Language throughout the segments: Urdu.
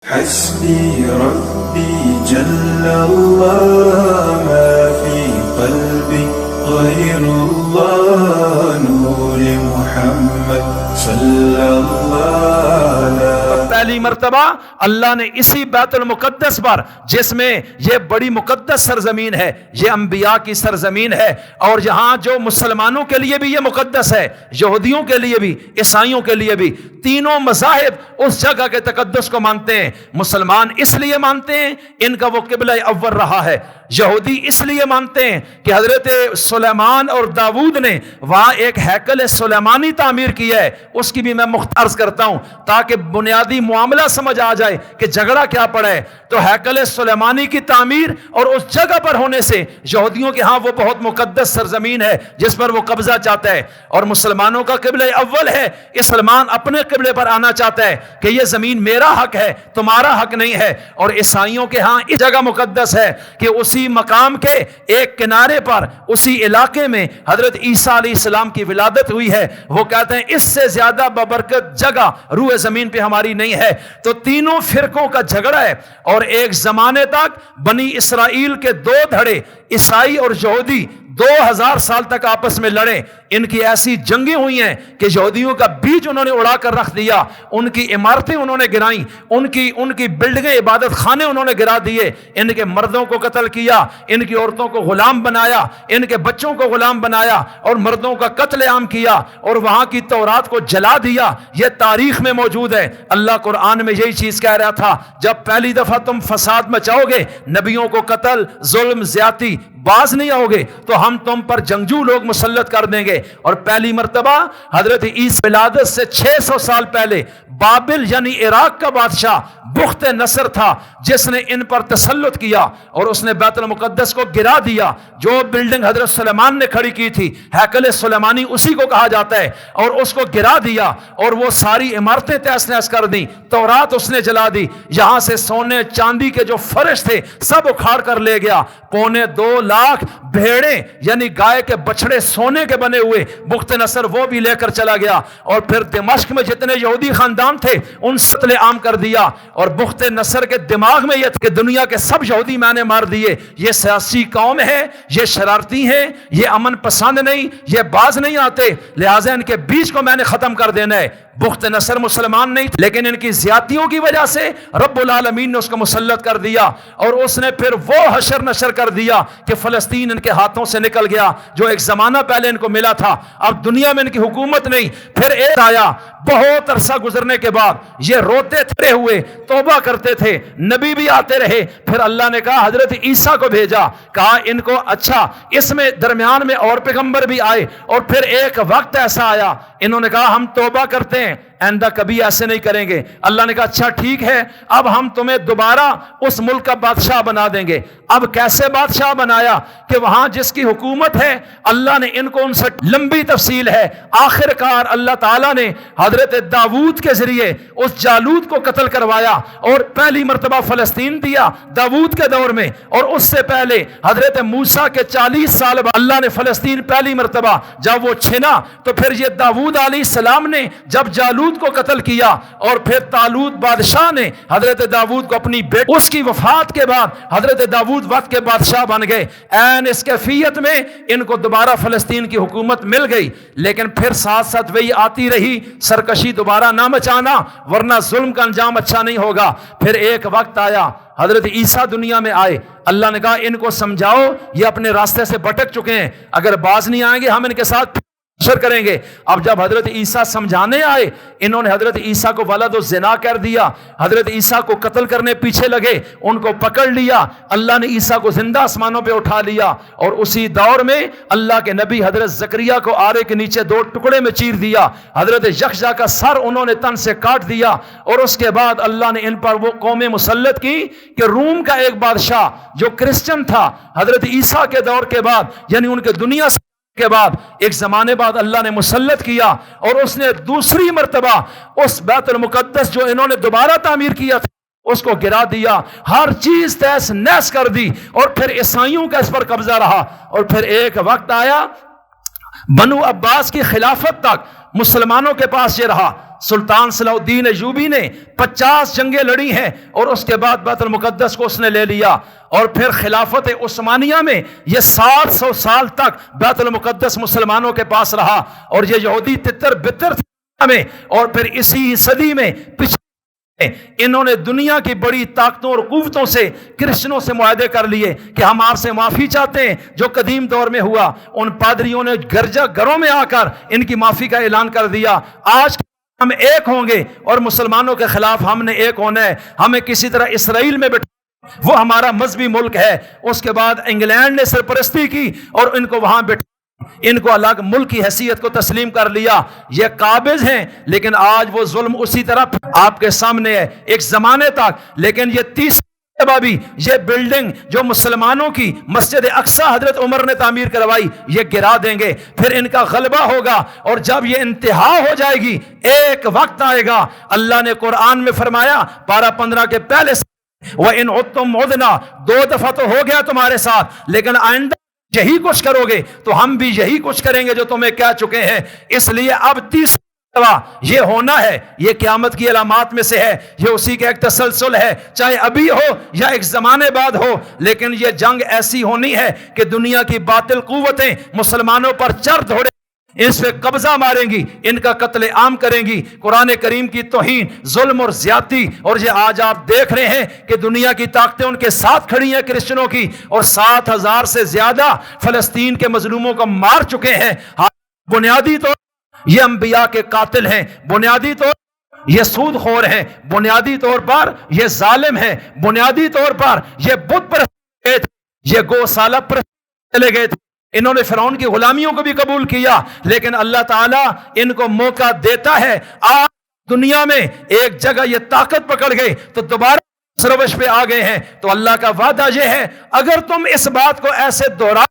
حسبي ربي جل الله ما في قلبي غير الله نور محمد صلی اللہ علیہ. پہلی مرتبہ اللہ نے اسی بیت المقدس پر، جس میں یہ بڑی مقدس سرزمین ہے، یہ انبیاء کی سرزمین ہے، اور یہاں جو مسلمانوں کے لیے بھی یہ مقدس ہے، یہودیوں کے لیے بھی، عیسائیوں کے لیے بھی، تینوں مذاہب اس جگہ کے تقدس کو مانتے ہیں. مسلمان اس لیے مانتے ہیں ان کا وہ قبلہ اول رہا ہے. یہودی اس لیے مانتے ہیں کہ حضرت سلیمان اور داؤد نے وہاں ایک ہیکل سلیمانی تعمیر کی ہے. اس کی بھی میں مختصر کرتا ہوں تاکہ بنیادی معاملہ سمجھ آ جائے کہ جھگڑا کیا پڑا ہے. تو ہیکل سلیمانی کی تعمیر اور اس جگہ پر ہونے سے یہودیوں کے ہاں وہ بہت مقدس سرزمین ہے جس پر وہ قبضہ چاہتا ہے، اور مسلمانوں کا قبلہ اول ہے. مسلمان اپنے قبلے پر آنا چاہتا ہے کہ یہ زمین میرا حق ہے، تمہارا حق نہیں ہے. اور عیسائیوں کے ہاں اس جگہ مقدس ہے کہ اسی مقام کے ایک کنارے پر، اسی علاقے میں حضرت عیسیٰ علیہ السلام کی ولادت ہوئی ہے. وہ کہتے ہیں اس سے زیادہ ببرکت جگہ روئے زمین پہ ہماری نہیں ہے. تو تینوں فرقوں کا جھگڑا ہے، اور ایک زمانے تک بنی اسرائیل کے دو دھڑے، عیسائی اور یہودی، 2000 سال تک آپس میں لڑے. ان کی ایسی جنگیں ہوئی ہیں کہ یہودیوں کا بیج انہوں نے اڑا کر رکھ دیا، ان کی عمارتیں انہوں نے گرائیں، ان کی بلڈنگیں، عبادت خانے انہوں نے گرا دیے، ان کے مردوں کو قتل کیا، ان کی عورتوں کو غلام بنایا، ان کے بچوں کو غلام بنایا، اور مردوں کا قتل عام کیا، اور وہاں کی تورات کو جلا دیا. یہ تاریخ میں موجود ہے. اللہ قرآن میں یہی چیز کہہ رہا تھا، جب پہلی دفعہ تم فساد مچاؤ گے، نبیوں کو قتل، ظلم، زیادتی، باز نہیں آؤ گے، تو ہم تم پر جنگجو لوگ مسلط کر دیں گے. اور پہلی مرتبہ حضرت عیسی ولادت سے 600 سال پہلے بابل یعنی عراق کا بادشاہ بخت نصر تھا جس نے ان پر تسلط کیا، اور اس نے بیت المقدس کو گرا دیا. جو بلڈنگ حضرت سلیمان نے کھڑی کی تھی، ہیکل سلیمانی اسی کو کہا جاتا ہے، اور اس کو گرا دیا، اور وہ ساری عمارتیں تہس نہس کر دی. تورات اس نے جلا دی. یہاں سے سونے چاندی کے جو فرش تھے سب اکھاڑ کر لے گیا. 2.25 لاکھ بھیڑیں یعنی گائے کے بچڑے سونے کے بنے ہوئے بخت نصر وہ بھی لے کر چلا گیا. اور پھر دمشق میں جتنے یہودی خاندان تھے ان قتل عام کر دیا. اور بخت نصر کے دماغ میں یہ تھا کہ دنیا کے سب یہودی میں نے مار دیے. یہ سیاسی قوم ہے، یہ شرارتی ہیں، یہ امن پسند نہیں، یہ باز نہیں آتے، لہٰذا ان کے بیچ کو میں نے ختم کر دینا ہے. بخت نصر مسلمان نہیں تھے، لیکن ان کی زیادتیوں کی وجہ سے رب العالمین نے اس کو مسلط کر دیا، اور اس نے پھر وہ حشر نشر کر دیا کہ فلسطین ان کے ہاتھوں سے نکل گیا جو ایک زمانہ پہلے ان کو ملا تھا. اب دنیا میں ان کی حکومت نہیں. پھر ایک آیا، بہت عرصہ گزرنے کے بعد یہ روتے تھرے ہوئے توبہ کرتے تھے، نبی بھی آتے رہے. پھر اللہ نے کہا حضرت عیسیٰ کو بھیجا، کہا ان کو اچھا، اس میں درمیان میں اور پیغمبر بھی آئے. اور پھر ایک وقت ایسا آیا، انہوں نے کہا ہم توبہ کرتے ہیں، آئندہ کبھی ایسے نہیں کریں گے. اللہ نے کہا اچھا ٹھیک ہے، اب ہم تمہیں دوبارہ اس ملک کا بادشاہ بنا دیں گے. اب کیسے بادشاہ بنایا کہ وہاں جس کی حکومت ہے اللہ نے ان کو، ان سے لمبی تفصیل ہے. آخر کار اللہ تعالیٰ نے حضرت داؤد کے ذریعے اس جالوت کو قتل کروایا، اور پہلی مرتبہ فلسطین دیا داؤد کے دور میں. اور اس سے پہلے حضرت موسیٰ کے 40 سال بعد اللہ نے فلسطین پہلی مرتبہ جب وہ چھنا، تو پھر یہ داؤد علیہ السلام نے جب جالوت کو قتل کیا، اور پھر طالوت بادشاہ نے حضرت داؤد کو اپنی بیٹی، اس کی وفات کے بعد حضرت داؤد وقت کے بادشاہ بن گئے. این اس کیفیت میں ان کو دوبارہ فلسطین کی حکومت مل گئی. لیکن پھر ساتھ ساتھ وہی آتی رہی، سرکشی دوبارہ نہ مچانا ورنہ ظلم کا انجام اچھا نہیں ہوگا. پھر ایک وقت آیا، حضرت عیسیٰ دنیا میں آئے. اللہ نے کہا ان کو سمجھاؤ، یہ اپنے راستے سے بھٹک چکے ہیں، اگر باز نہیں آئیں گے ہم ان کے ساتھ کریں گے. اب جب حضرت عیسیٰ سمجھانے آئے، انہوں نے حضرت عیسیٰ کو ولد الزنا کر دیا. حضرت عیسیٰ کو قتل کرنے پیچھے لگے، ان کو پکڑ لیا. اللہ نے عیسیٰ کو زندہ آسمانوں پہ اٹھا لیا، اور اسی دور میں اللہ کے نبی حضرت زکریا کو آرے کے نیچے 2 ٹکڑے میں چیر دیا. حضرت یکشا کا سر انہوں نے تن سے کاٹ دیا. اور اس کے بعد اللہ نے ان پر وہ قومیں مسلط کی کہ روم کا ایک بادشاہ جو کرسچن تھا حضرت عیسیٰ کے دور کے بعد، یعنی ان کے دنیا کے بعد ایک زمانے بعد اللہ نے مسلط کیا، اور اس نے دوسری مرتبہ اس بیت المقدس جو انہوں نے دوبارہ تعمیر کیا تھا اس کو گرا دیا، ہر چیز تہس نہس کر دی. اور پھر عیسائیوں کا اس پر قبضہ رہا. اور پھر ایک وقت آیا، بنو عباس کی خلافت تک مسلمانوں کے پاس یہ رہا۔ سلطان صلاح الدین ایوبی نے 50 جنگیں لڑی ہیں اور اس کے بعد بیت المقدس کو اس نے لے لیا، اور پھر خلافت عثمانیہ میں یہ 700 سال تک بیت المقدس مسلمانوں کے پاس رہا، اور یہ یہودی تتر بتر میں، اور پھر اسی صدی میں انہوں نے دنیا کی بڑی طاقتوں اور قوتوں سے کرسچنوں سے معاہدے کر لیے کہ ہم آپ سے معافی چاہتے ہیں جو قدیم دور میں ہوا۔ ان پادریوں نے گرجا گھروں میں آ کر ان کی معافی کا اعلان کر دیا۔ آج ہم ایک ہوں گے اور مسلمانوں کے خلاف ہم نے ایک ہونا ہے، ہمیں کسی طرح اسرائیل میں بٹھا، وہ ہمارا مذہبی ملک ہے۔ اس کے بعد انگلینڈ نے سرپرستی کی اور ان کو وہاں بٹھا، ان کو الگ ملک کی حیثیت کو تسلیم کر لیا۔ یہ قابض ہیں، لیکن آج وہ ظلم اسی طرح آپ کے سامنے ہے ایک زمانے تک۔ لیکن یہ تیسری بھی یہ بلڈنگ جو مسلمانوں کی مسجد اقصی حضرت عمر نے تعمیر کروائی، یہ گرا دیں گے، پھر ان کا غلبہ ہوگا، اور جب یہ انتہا ہو جائے گی ایک وقت آئے گا، اللہ نے قرآن میں فرمایا پارہ 15 کے پہلے سے وَإِنْ عُدْتُمْ عُدْنَا، 2 دفعہ تو ہو گیا تمہارے ساتھ، لیکن آئندہ یہی کچھ کرو گے تو ہم بھی یہی کچھ کریں گے جو تمہیں کہہ چکے ہیں۔ اس لیے اب تیسری یہ ہونا ہے، یہ قیامت کی علامات میں سے ہے، یہ اسی کا ایک تسلسل ہے، چاہے ابھی ہو یا ایک زمانے بعد ہو، لیکن یہ جنگ ایسی ہونی ہے کہ دنیا کی باطل قوتیں مسلمانوں پر چر دھوڑے، اس پہ قبضہ ماریں گی، ان کا قتل عام کریں گی، قرآن کریم کی توہین، ظلم اور زیادتی۔ اور یہ آج آپ دیکھ رہے ہیں کہ دنیا کی طاقتیں ان کے ساتھ کھڑی ہیں کرسچنوں کی، اور 7,000 سے زیادہ فلسطین کے مظلوموں کو مار چکے ہیں۔ بنیادی طور یہ انبیاء کے قاتل ہیں، بنیادی طور یہ سود خور ہیں، بنیادی طور پر یہ ظالم ہیں، بنیادی طور پر یہ بت پرست گئے تھے، یہ گوسالہ پرست چلے گئے تھے، انہوں نے فرعون کی غلامیوں کو بھی قبول کیا، لیکن اللہ تعالیٰ ان کو موقع دیتا ہے۔ آج دنیا میں ایک جگہ یہ طاقت پکڑ گئے تو دوبارہ سروش پہ آ گئے ہیں، تو اللہ کا وعدہ یہ ہے اگر تم اس بات کو ایسے دہرا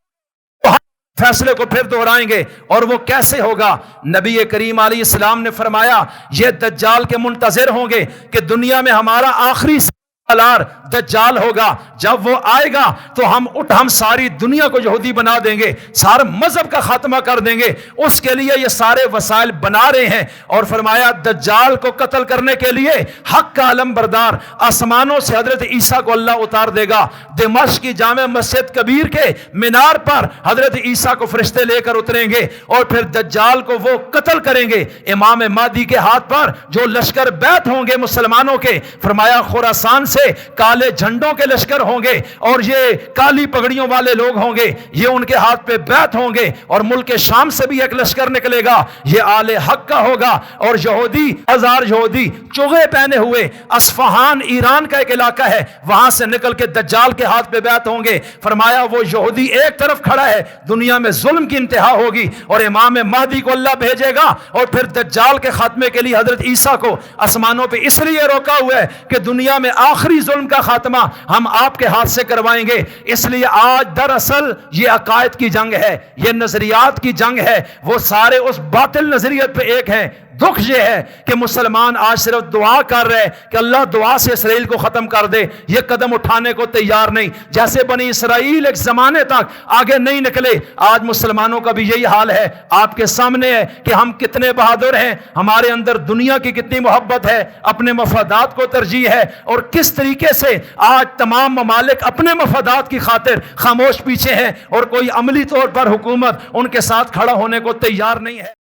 فیصلے کو پھر دہرائیں گے۔ اور وہ کیسے ہوگا؟ نبی کریم علیہ السلام نے فرمایا یہ دجال کے منتظر ہوں گے کہ دنیا میں ہمارا آخری سالار دجال ہوگا، جب وہ آئے گا تو ہم ساری دنیا کو یہودی بنا دیں گے، سارے مذہب کا خاتمہ کر دیں گے، اس کے لیے یہ سارے وسائل بنا رہے ہیں۔ اور فرمایا دجال کو قتل کرنے کے لیے حق کا علم بردار آسمانوں سے حضرت عیسیٰ کو اللہ اتار دے گا، دمشق کی جامع مسجد کبیر کے مینار پر حضرت عیسیٰ کو فرشتے لے کر اتریں گے، اور پھر دجال کو وہ قتل کریں گے۔ امام مہدی کے ہاتھ پر جو لشکر بیعت ہوں گے مسلمانوں کے، فرمایا خراسان سے کالے جھنڈوں کے لشکر ہوں گے، اور یہ کالی پگڑیوں والے لوگ ہوں گے، یہ ان کے ہاتھ پہ بیعت ہوں گے، اور ملک شام سے بھی ایک لشکر نکلے گا، یہ آل حق کا ہوگا، اور یہودی 1000 یہودی چوغے پہنے ہوئے، اصفہان ایران کا ایک علاقہ ہے، وہاں سے نکل کے دجال کے ہاتھ پہ بیعت ہوں گے۔ فرمایا وہ یہودی ایک طرف کھڑا ہے، دنیا میں ظلم کی انتہا ہوگی، اور امام مہدی کو اللہ بھیجے گا، اور پھر دجال کے خاتمے کے لیے حضرت عیسیٰ کو آسمانوں پہ اس لیے روکا ہوا ہے کہ دنیا میں آخری ظلم کا خاتمہ ہم آپ کے ہاتھ سے کروائیں گے۔ اس لیے آج دراصل یہ عقائد کی جنگ ہے، یہ نظریات کی جنگ ہے، وہ سارے اس باطل نظریت پہ ایک ہیں۔ دکھ یہ ہے کہ مسلمان آج صرف دعا کر رہے کہ اللہ دعا سے اسرائیل کو ختم کر دے، یہ قدم اٹھانے کو تیار نہیں، جیسے بنی اسرائیل ایک زمانے تک آگے نہیں نکلے، آج مسلمانوں کا بھی یہی حال ہے۔ آپ کے سامنے ہے کہ ہم کتنے بہادر ہیں، ہمارے اندر دنیا کی کتنی محبت ہے، اپنے مفادات کو ترجیح ہے، اور کس طریقے سے آج تمام ممالک اپنے مفادات کی خاطر خاموش پیچھے ہیں، اور کوئی عملی طور پر حکومت ان کے ساتھ کھڑا ہونے کو تیار نہیں ہے۔